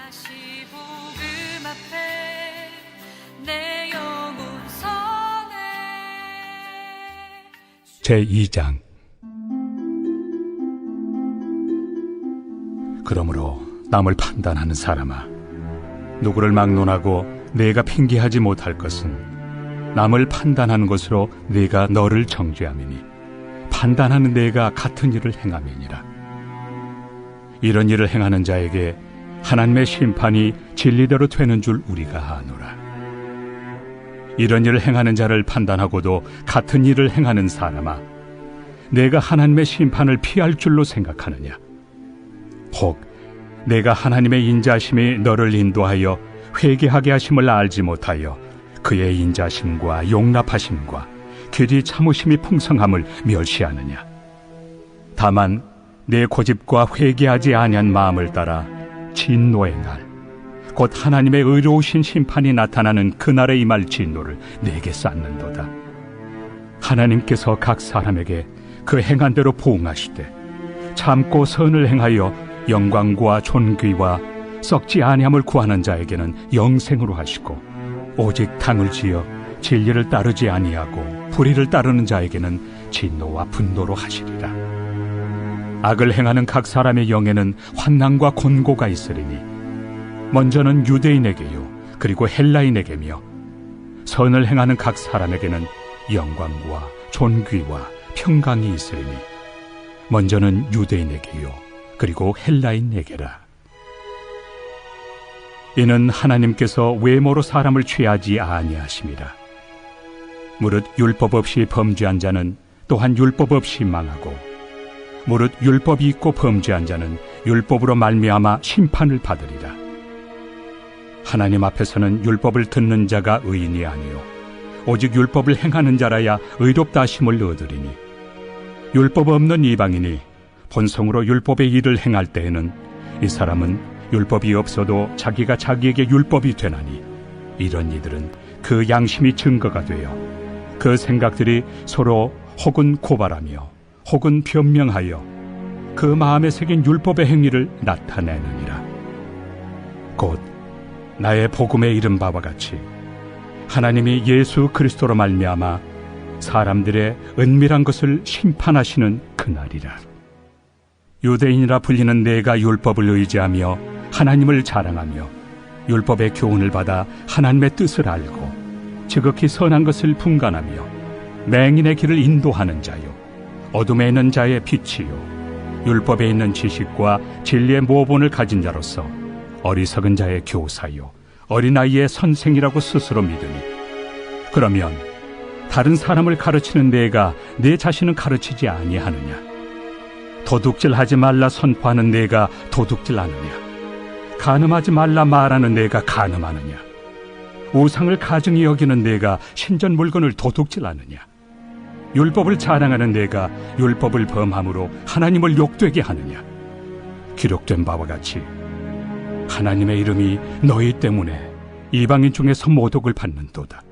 다시 복음 앞에 내 영혼 서네. 제2장. 그러므로 남을 판단하는 사람아, 누구를 막론하고 내가 핑계하지 못할 것은 남을 판단하는 것으로 네가 너를 정죄함이니 판단하는 내가 같은 일을 행함이니라. 이런 일을 행하는 자에게 하나님의 심판이 진리대로 되는 줄 우리가 아노라. 이런 일을 행하는 자를 판단하고도 같은 일을 행하는 사람아, 내가 하나님의 심판을 피할 줄로 생각하느냐? 혹 내가 하나님의 인자심이 너를 인도하여 회개하게 하심을 알지 못하여 그의 인자심과 용납하심과 길이 참으심이 풍성함을 멸시하느냐? 다만 내 고집과 회개하지 아니한 마음을 따라 진노의 날, 곧 하나님의 의로우신 심판이 나타나는 그날에 임할 진노를 내게 쌓는도다. 하나님께서 각 사람에게 그 행한 대로 보응하시되 참고 선을 행하여 영광과 존귀와 썩지 아니함을 구하는 자에게는 영생으로 하시고, 오직 당을 지어 진리를 따르지 아니하고 불의를 따르는 자에게는 진노와 분노로 하시리라. 악을 행하는 각 사람의 영에는 환난과 곤고가 있으리니 먼저는 유대인에게요 그리고 헬라인에게며, 선을 행하는 각 사람에게는 영광과 존귀와 평강이 있으리니 먼저는 유대인에게요 그리고 헬라인에게라. 이는 하나님께서 외모로 사람을 취하지 아니하심이라. 무릇 율법 없이 범죄한 자는 또한 율법 없이 망하고, 무릇 율법이 있고 범죄한 자는 율법으로 말미암아 심판을 받으리라. 하나님 앞에서는 율법을 듣는 자가 의인이 아니요 오직 율법을 행하는 자라야 의롭다 하심을 얻으리니, 율법 없는 이방인이 본성으로 율법의 일을 행할 때에는 이 사람은 율법이 없어도 자기가 자기에게 율법이 되나니, 이런 이들은 그 양심이 증거가 되어 그 생각들이 서로 혹은 고발하며 혹은 변명하여 그 마음에 새긴 율법의 행위를 나타내느니라. 곧 나의 복음에 이른 바와 같이 하나님이 예수 그리스도로 말미암아 사람들의 은밀한 것을 심판하시는 그날이라. 유대인이라 불리는 내가 율법을 의지하며 하나님을 자랑하며 율법의 교훈을 받아 하나님의 뜻을 알고 지극히 선한 것을 분간하며 맹인의 길을 인도하는 자요 어둠에 있는 자의 빛이요 율법에 있는 지식과 진리의 모본을 가진 자로서 어리석은 자의 교사요 어린아이의 선생이라고 스스로 믿으니, 그러면 다른 사람을 가르치는 내가 내 자신은 가르치지 아니하느냐? 도둑질하지 말라 선포하는 내가 도둑질하느냐? 간음하지 말라 말하는 내가 간음하느냐? 우상을 가증히 여기는 내가 신전 물건을 도둑질하느냐? 율법을 자랑하는 내가 율법을 범함으로 하나님을 욕되게 하느냐? 기록된 바와 같이 하나님의 이름이 너희 때문에 이방인 중에서 모독을 받는도다.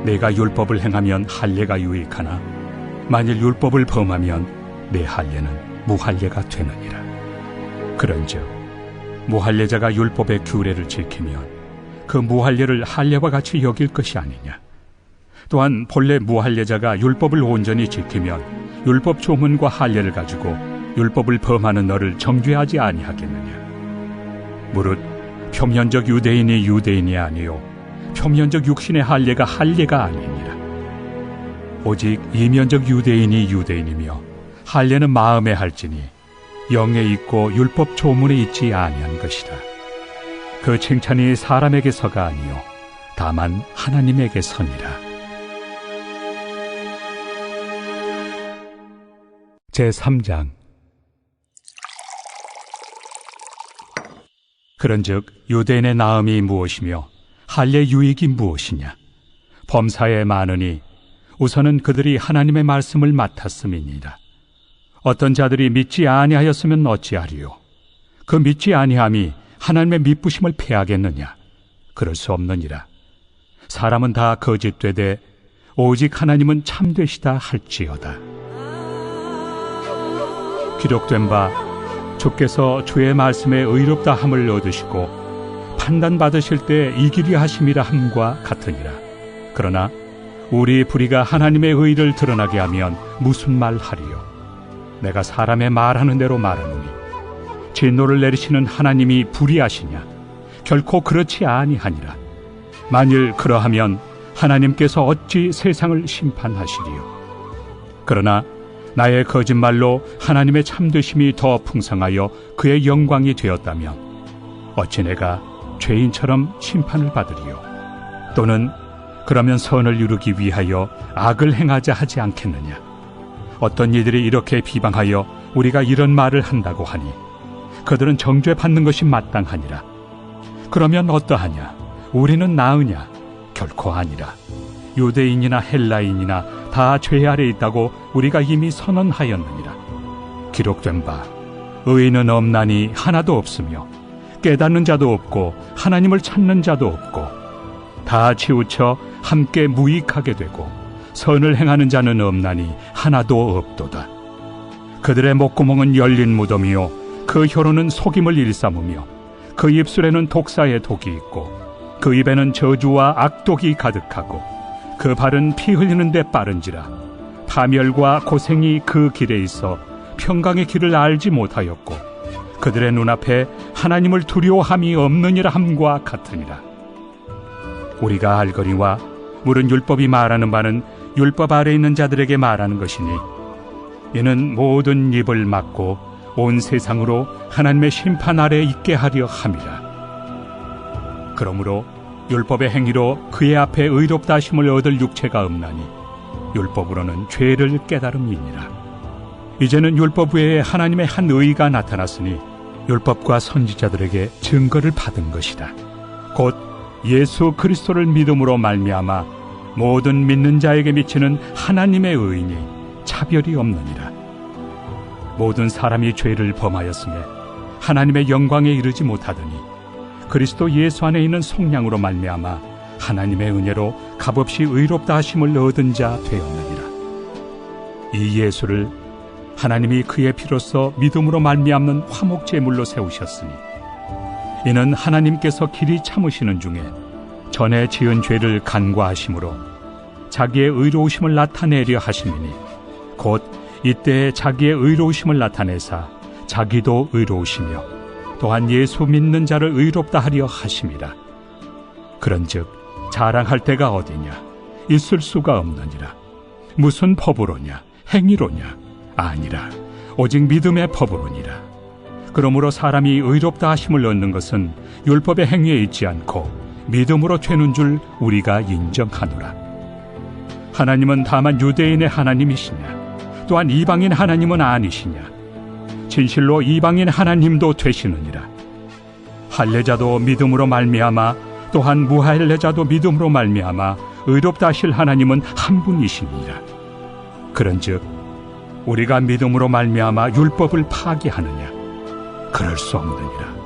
내가 율법을 행하면 할례가 유익하나 만일 율법을 범하면 내 할례는 무할례가 되느니라. 그런즉 무할례자가 율법의 규례를 지키면 그 무할례를 할례와 같이 여길 것이 아니냐? 또한 본래 무할례자가 율법을 온전히 지키면 율법 조문과 할례를 가지고 율법을 범하는 너를 정죄하지 아니하겠느냐? 무릇 표면적 유대인이 유대인이 아니요 표면적 육신의 할례가 할례가 아니니라. 오직 이면적 유대인이 유대인이며 할례는 마음에 할지니 영에 있고 율법 조문에 있지 아니한 것이라. 그 칭찬이 사람에게서가 아니요 다만 하나님에게서니라. 제3장. 그런즉 유대인의 나음이 무엇이며 할례 유익이 무엇이냐? 범사에 많으니 우선은 그들이 하나님의 말씀을 맡았음이니라. 어떤 자들이 믿지 아니하였으면 어찌하리요? 그 믿지 아니함이 하나님의 미쁘심을 패하겠느냐? 그럴 수 없느니라. 사람은 다 거짓되되 오직 하나님은 참되시다 할지어다. 기록된 바 주께서 주의 말씀에 의롭다 함을 얻으시고 판단받으실 때 이기려 하심이라 함과 같으니라. 그러나 우리 불의가 하나님의 의를 드러나게 하면 무슨 말 하리요? 내가 사람의 말하는 대로 말하노니 진노를 내리시는 하나님이 불의하시냐? 결코 그렇지 아니하니라. 만일 그러하면 하나님께서 어찌 세상을 심판하시리요? 그러나 나의 거짓말로 하나님의 참되심이 더 풍성하여 그의 영광이 되었다면 어찌 내가 죄인처럼 심판을 받으리요? 또는 그러면 선을 이루기 위하여 악을 행하자 하지 않겠느냐? 어떤 이들이 이렇게 비방하여 우리가 이런 말을 한다고 하니 그들은 정죄받는 것이 마땅하니라. 그러면 어떠하냐? 우리는 나으냐? 결코 아니라. 유대인이나 헬라인이나 다 죄 아래 있다고 우리가 이미 선언하였느니라. 기록된 바 의인은 없나니 하나도 없으며 깨닫는 자도 없고 하나님을 찾는 자도 없고 다 치우쳐 함께 무익하게 되고 선을 행하는 자는 없나니 하나도 없도다. 그들의 목구멍은 열린 무덤이요 그 혀로는 속임을 일삼으며 그 입술에는 독사의 독이 있고 그 입에는 저주와 악독이 가득하고 그 발은 피 흘리는 데 빠른지라. 파멸과 고생이 그 길에 있어 평강의 길을 알지 못하였고 그들의 눈앞에 하나님을 두려워함이 없느니라 함과 같으니라. 우리가 알거니와 물은 율법이 말하는 바는 율법 아래 있는 자들에게 말하는 것이니 이는 모든 입을 막고 온 세상으로 하나님의 심판 아래 있게 하려 함이라. 그러므로 율법의 행위로 그의 앞에 의롭다 하심을 얻을 육체가 없나니 율법으로는 죄를 깨달음이니라. 이제는 율법 외에 하나님의 한 의가 나타났으니 율법과 선지자들에게 증거를 받은 것이다. 곧 예수 그리스도를 믿음으로 말미암아 모든 믿는 자에게 미치는 하나님의 의인이 차별이 없느니라. 모든 사람이 죄를 범하였음에 하나님의 영광에 이르지 못하더니 그리스도 예수 안에 있는 속량으로 말미암아 하나님의 은혜로 값없이 의롭다 하심을 얻은 자 되었느니라. 이 예수를 하나님이 그의 피로써 믿음으로 말미암는 화목제물로 세우셨으니 이는 하나님께서 길이 참으시는 중에 전에 지은 죄를 간과하심으로 자기의 의로우심을 나타내려 하심이니 곧 이때에 자기의 의로우심을 나타내사 자기도 의로우시며 또한 예수 믿는 자를 의롭다 하려 하심이라. 그런즉 자랑할 데가 어디냐? 있을 수가 없느니라. 무슨 법으로냐? 행위로냐? 아니라 오직 믿음의 법으로니라. 그러므로 사람이 의롭다 하심을 얻는 것은 율법의 행위에 있지 않고 믿음으로 되는 줄 우리가 인정하노라. 하나님은 다만 유대인의 하나님이시냐? 또한 이방인 하나님은 아니시냐? 진실로 이방인 하나님도 되시느니라. 할례자도 믿음으로 말미암아 또한 무할례자도 믿음으로 말미암아 의롭다 하실 하나님은 한 분이시니라. 그런즉 우리가 믿음으로 말미암아 율법을 파기하느냐? 그럴 수 없느니라.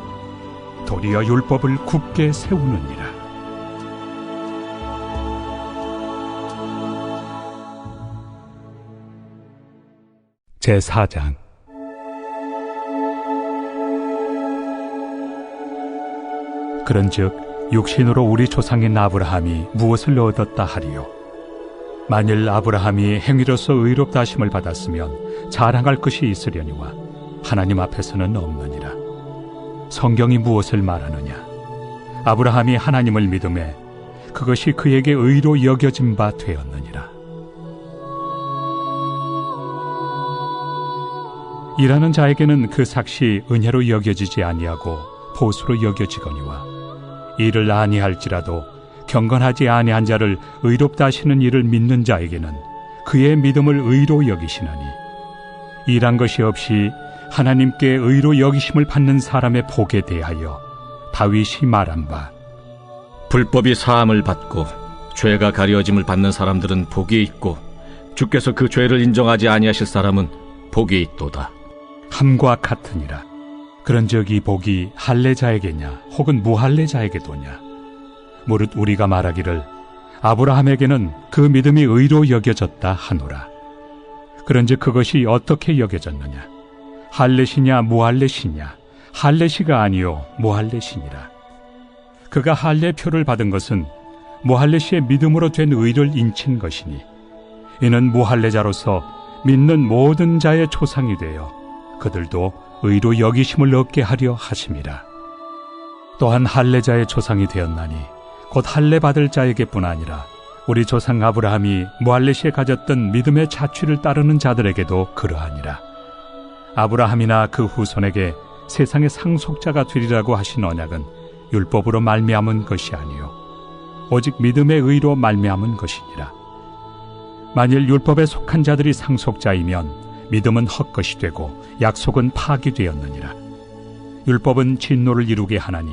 도리어 율법을 굳게 세우느니라. 제4장. 그런즉 육신으로 우리 조상인 아브라함이 무엇을 얻었다 하리요? 만일 아브라함이 행위로서 의롭다 하심을 받았으면 자랑할 것이 있으려니와 하나님 앞에서는 없느니라. 성경이 무엇을 말하느냐? 아브라함이 하나님을 믿음에 그것이 그에게 의로 여겨진 바 되었느니라. 일하는 자에게는 그 삭시 은혜로 여겨지지 아니하고 보수로 여겨지거니와 일을 아니할지라도 경건하지 아니한 자를 의롭다 하시는 이를 믿는 자에게는 그의 믿음을 의로 여기시나니 일한 것이 없이 하나님께 의로 여기심을 받는 사람의 복에 대하여 다윗이 말한 바 불법이 사함을 받고 죄가 가려짐을 받는 사람들은 복이 있고 주께서 그 죄를 인정하지 아니하실 사람은 복이 있도다. 함과 같으니라. 그런즉 이 복이 할례자에게냐 혹은 무할례자에게도냐? 무릇 우리가 말하기를 아브라함에게는 그 믿음이 의로 여겨졌다 하노라. 그런즉 그것이 어떻게 여겨졌느냐? 할렛이냐 무할렛이냐? 할렛이가 아니요 무할렛이니라. 그가 할례 표를 받은 것은 무할렛의 믿음으로 된 의를 인친 것이니 이는 무할례자로서 믿는 모든 자의 초상이 되어 그들도 의로 여기심을 얻게 하려 하심이라. 또한 할례자의 초상이 되었나니 곧 할례 받을 자에게뿐 아니라 우리 조상 아브라함이 무할렛이 가졌던 믿음의 자취를 따르는 자들에게도 그러하니라. 아브라함이나 그 후손에게 세상의 상속자가 되리라고 하신 언약은 율법으로 말미암은 것이 아니요 오직 믿음의 의로 말미암은 것이니라. 만일 율법에 속한 자들이 상속자이면 믿음은 헛것이 되고 약속은 파기되었느니라. 율법은 진노를 이루게 하나니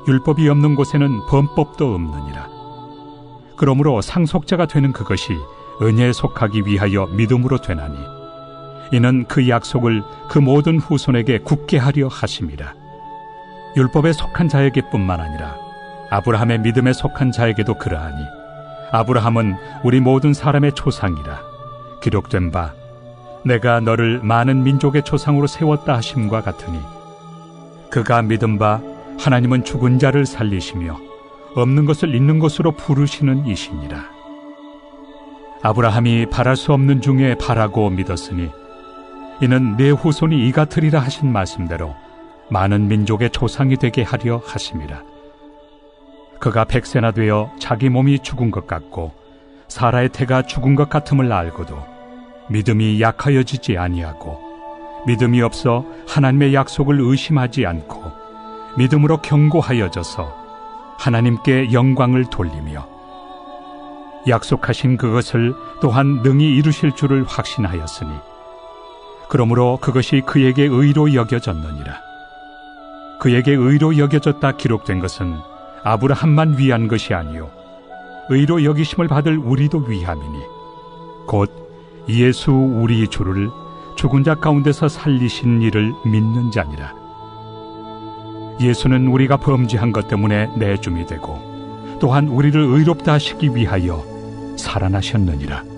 율법이 없는 곳에는 범법도 없느니라. 그러므로 상속자가 되는 그것이 은혜에 속하기 위하여 믿음으로 되나니 이는 그 약속을 그 모든 후손에게 굳게 하려 하심이라. 율법에 속한 자에게뿐만 아니라 아브라함의 믿음에 속한 자에게도 그러하니 아브라함은 우리 모든 사람의 조상이라. 기록된 바 내가 너를 많은 민족의 조상으로 세웠다 하심과 같으니 그가 믿은 바 하나님은 죽은 자를 살리시며 없는 것을 있는 것으로 부르시는 이시니라. 아브라함이 바랄 수 없는 중에 바라고 믿었으니 이는 내 후손이 이 같으리라 하신 말씀대로 많은 민족의 조상이 되게 하려 하심이라. 그가 100세나 되어 자기 몸이 죽은 것 같고 사라의 태가 죽은 것 같음을 알고도 믿음이 약하여지지 아니하고 믿음이 없어 하나님의 약속을 의심하지 않고 믿음으로 견고하여져서 하나님께 영광을 돌리며 약속하신 그것을 또한 능히 이루실 줄을 확신하였으니 그러므로 그것이 그에게 의로 여겨졌느니라. 그에게 의로 여겨졌다 기록된 것은 아브라함만 위한 것이 아니요 의로 여기심을 받을 우리도 위함이니 곧 예수 우리 주를 죽은 자 가운데서 살리신 이를 믿는 자니라. 예수는 우리가 범죄한 것 때문에 내줌이 되고 또한 우리를 의롭다 하시기 위하여 살아나셨느니라.